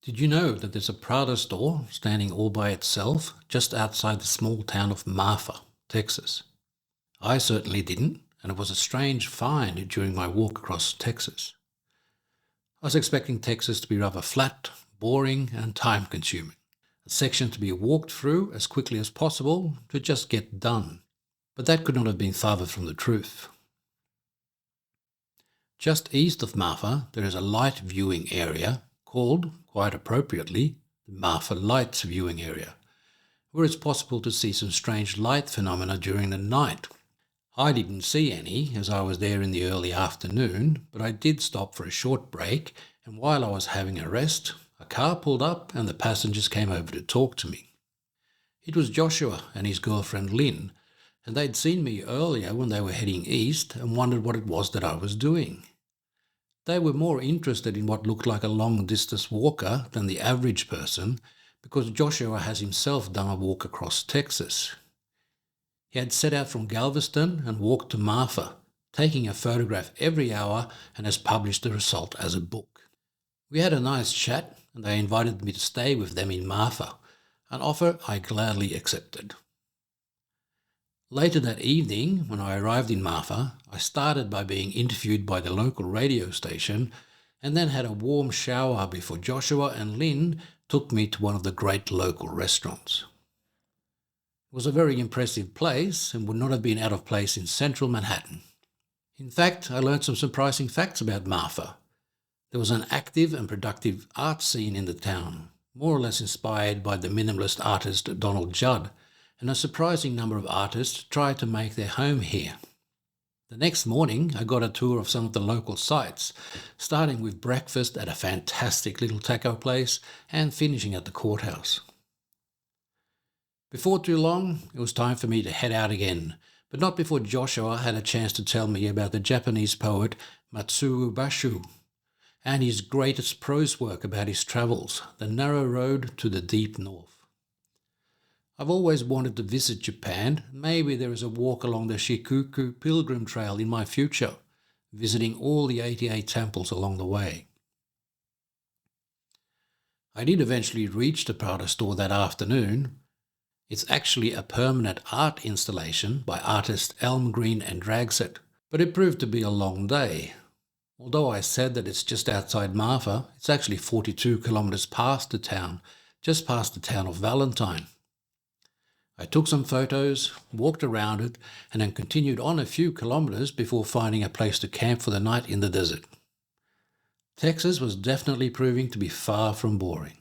Did you know that there's a Prada store standing all by itself just outside the small town of Marfa, Texas? I certainly didn't, and it was a strange find during my walk across Texas. I was expecting Texas to be rather flat, boring, and time consuming. A section to be walked through as quickly as possible to just get done. But that could not have been farther from the truth. Just east of Marfa, there is a light viewing area called, quite appropriately, the Marfa Lights Viewing Area, where it's possible to see some strange light phenomena during the night. I didn't see any as I was there in the early afternoon, but I did stop for a short break, and while I was having a rest, a car pulled up and the passengers came over to talk to me. It was Joshua and his girlfriend Lynn, and they'd seen me earlier when they were heading east and wondered what it was that I was doing. They were more interested in what looked like a long-distance walker than the average person, because Joshua has himself done a walk across Texas. He had set out from Galveston and walked to Marfa, taking a photograph every hour, and has published the result as a book. We had a nice chat, and they invited me to stay with them in Marfa, an offer I gladly accepted. Later that evening, when I arrived in Marfa, I started by being interviewed by the local radio station and then had a warm shower before Joshua and Lynn took me to one of the great local restaurants. It was a very impressive place and would not have been out of place in central Manhattan. In fact, I learned some surprising facts about Marfa. There was an active and productive art scene in the town, more or less inspired by the minimalist artist Donald Judd, and a surprising number of artists tried to make their home here. The next morning, I got a tour of some of the local sites, starting with breakfast at a fantastic little taco place and finishing at the courthouse. Before too long, it was time for me to head out again, but not before Joshua had a chance to tell me about the Japanese poet Matsuo Basho and his greatest prose work about his travels, The Narrow Road to the Deep North. I've always wanted to visit Japan. Maybe there is a walk along the Shikoku Pilgrim Trail in my future, visiting all the 88 temples along the way. I did eventually reach the Prada store that afternoon. It's actually a permanent art installation by artist Elm Green and Dragset, but it proved to be a long day. Although I said that it's just outside Marfa, it's actually 42 kilometers past the town, just past the town of Valentine. I took some photos, walked around it, and then continued on a few kilometers before finding a place to camp for the night in the desert. Texas was definitely proving to be far from boring.